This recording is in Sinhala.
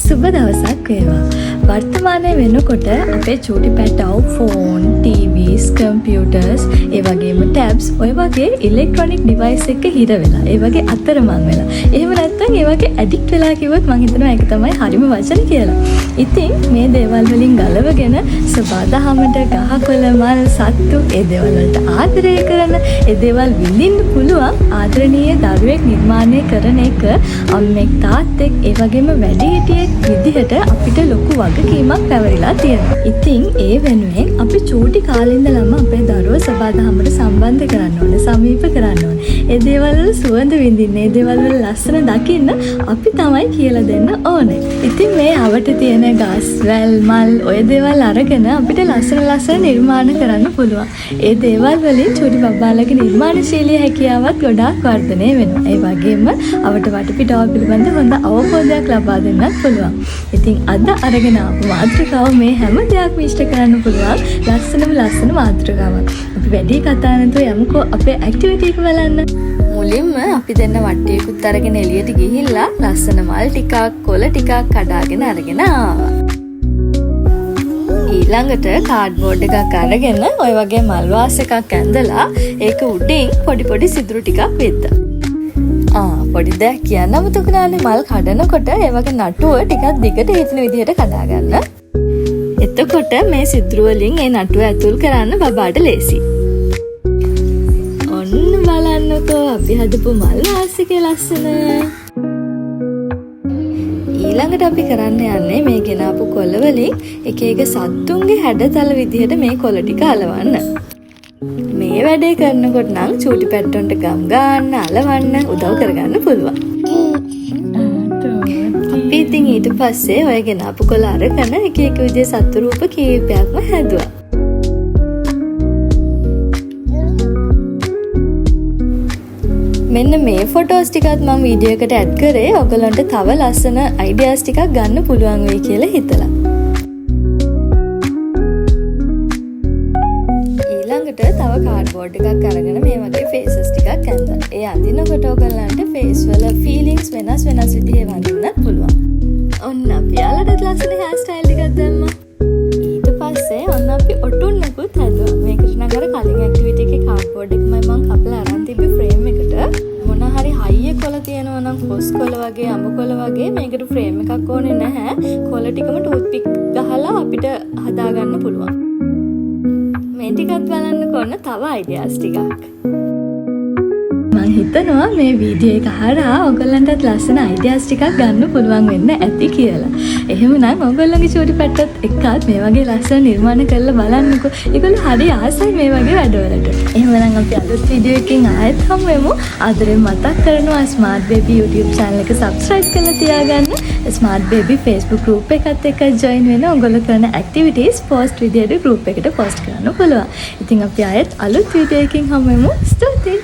සුබ දවසක් වේවා. වර්තමානයේ වෙනකොට අපේ චූටි පැටව ෆෝන්, TVs, කම්පියුටර්ස්, ඒ වගේම ටැබ්ස් ඔය වගේ ඉලෙක්ට්‍රොනික ඩිවයිස් එක හිර වෙලා, ඒ වගේ අතරමං වෙලා. එහෙම නැත්නම් ඒ වගේ ඇඩික්ට් වෙලා කිව්වොත් මම හිතනවා ඒක තමයි හරිම වචන කියලා. ඉතින් මේ දේවල් වලින් ගලවගෙන සබාදහමට ගහකොළ මල් සත්තු ඒ දේවල් වලට ආදරය කරන, ඒ දේවල් විඳින්න පුළුවන් ආදරණීය දරුවෙක් නිර්මාණය කරන එක අම්මෙක් තාත්තෙක් ඒ වගේම වැඩිහිටියෙක් විදිහට අපිට ලොකු වගකීමක් පැවරිලා තියෙනවා. ඉතින් ඒ වෙනුවෙන් අපි චූටි කාලේ ඉඳලම අපේ දරුවෝ සබාදහමට සම්බන්ධ කරන්න ඕනේ, සමීප කරන්න ඕනේ. ඒ දේවල් වල සුවඳ විඳින්න, ඒ දේවල් වල ලස්සන දකින්න අපි තමයි කියලා දෙන්න ඕනේ. ඉතින් මේ අවට තියෙන ගස්, වැල්, මල් ඔය දේවල් අරගෙන අපිට ලස්සන නිර්මාණ කරන්න පුළුවන්. ඒ දේවල් වලින් චූටි බබාලගේ නිර්මාණශීලී හැකියාවත් ගොඩාක් වර්ධනය වෙනවා. ඒ වගේම අවට වටපිටාව පිළිබඳ හොඳ අවබෝධයක් ලබා දෙන්නත් පුළුවන්. ඉතින් අද අරගෙන ආපු මාතෘකාව මේ හැම දෙයක්ම ඉෂ්ට කරන්න පුළුවන් ලස්සන මාතෘකාවක්. අපි වැඩි කතා නැතුව යමුකෝ අපේ ඇක්ටිවිටි එක බලන්න. මුලින්ම අපි දෙන්න වට්ටියකුත් අරගෙන එළියට ගිහිල්ලා ලස්සන මල් ටිකක්, කොළ ටිකක් කඩාගෙන අරගෙන ආවා. ඊළඟට කාඩ්බෝඩ් එකක් අරගෙන ඔය වගේ මල් වාස් එකක් ඇඳලා ඒක උඩින් පොඩි සිදුරු ටිකක් වෙද්දා. පොඩි දෙයක් කියන්න අමතකුණානේ, මල් කඩනකොට ඒ වගේ නටුව ටිකක් දිගට හිතන විදිහට කඩාගන්න. එතකොට මේ සිදුරු වලින් ඒ නටුව ඇතුල් කරන්න බබාට ලේසි. ඔන්න බලන්නකෝ අපි හදපු මල් වාසිකේ ලස්සන. ඊළඟට අපි කරන්න යන්නේ මේ ගෙනාපු කොළ වලින් එක සත්තුන්ගේ හැඩතල විදිහට මේ කොළ ටික අලවන්න. මේ වැඩේ කරනකොට නම් චූටි පැට්ටොන්ට ගම් ගන්න, අලවන්න උදව් කරගන්න පුළුවන්. අපි ඉතින් ඊට පස්සේ ඔය ගෙනාපු කොළ අරගෙන එක විදිහේ සත්තු රූප කීපයක්ම හැදුවා. මෙන්න මේ ෆොටෝස් ටිකත් මම වීඩියෝ එකට ඇඩ් කරේ ඔයගලන්ට තව ලස්සන අයිඩියාස් ටිකක් ගන්න පුළුවන් වෙයි කියලා හිතලා. ඊළඟට තව කාඩ්බෝඩ් එකක් අරගෙන මේ වගේ ෆේසස් ටිකක් ඇඳලා. ඒ අඳිනකොට ඔයගලන්ට ෆේස් වල ෆීලිංග්ස් වෙනස් විදිහේ වඳින්නත් පුළුවන්. ඔන්න අපි යාළුවට ලස්සන හේර් ස්ටයිල් ටිකක් දැම්මා. ඊට පස්සේ ඔන්න අපි ඔටුන්නකුත් හැදුවා. මේකට නම් අර කලින් ඇක්ටිවිටි එකේ කාඩ්බෝඩ් එකමයි මම කපලා අරන් තිබ්බේ ෆ්‍රේම් එකට. මොන හරි හයිය කොළ තියෙනවා නම් කොස් කොළ වගේ, අඹ කොළ වගේ මේකට ෆ්‍රේම් එකක් ඕනේ නැහැ. කොළ ටිකම ටූත් පික් ගහලා අපිට හදාගන්න පුළුවන්. මේ ටිකත් බලන්නකො ඔන්න තව අයිඩියාස් ටිකක්. මම හිතනවා මේ වීඩියෝ එක හරහා ඔයගලන්ටත් ලස්සන අයිඩියාස් ටිකක් ගන්න පුළුවන් වෙන්න ඇති කියලා. එහෙමනම් ඔයගොල්ලෝගේ චූටි පැට්ටත් එක්කත් මේ වගේ ලස්සන නිර්මාණ කරලා බලන්නකෝ. ඒගොල්ලෝ හරි ආසයි මේ වගේ වැඩවලට. එහෙමනම් අපි අලුත් වීඩියෝ එකකින් ආයෙත් හමු වෙමු. ආදරෙන් මතක් කරනවා ස්මාර්ට් බේබි YouTube channel එක subscribe කරලා තියාගන්න. ස්මාර්ට් බේබි Facebook group එකත් එක්ක join වෙන ඔයගොල්ලෝ කරන activities post විදියට group එකට post කරන්න පුළුවන්. ඉතින් අපි ආයෙත් අලුත් වීඩියෝ එකකින් හමු වෙමු. ස්තුතියි.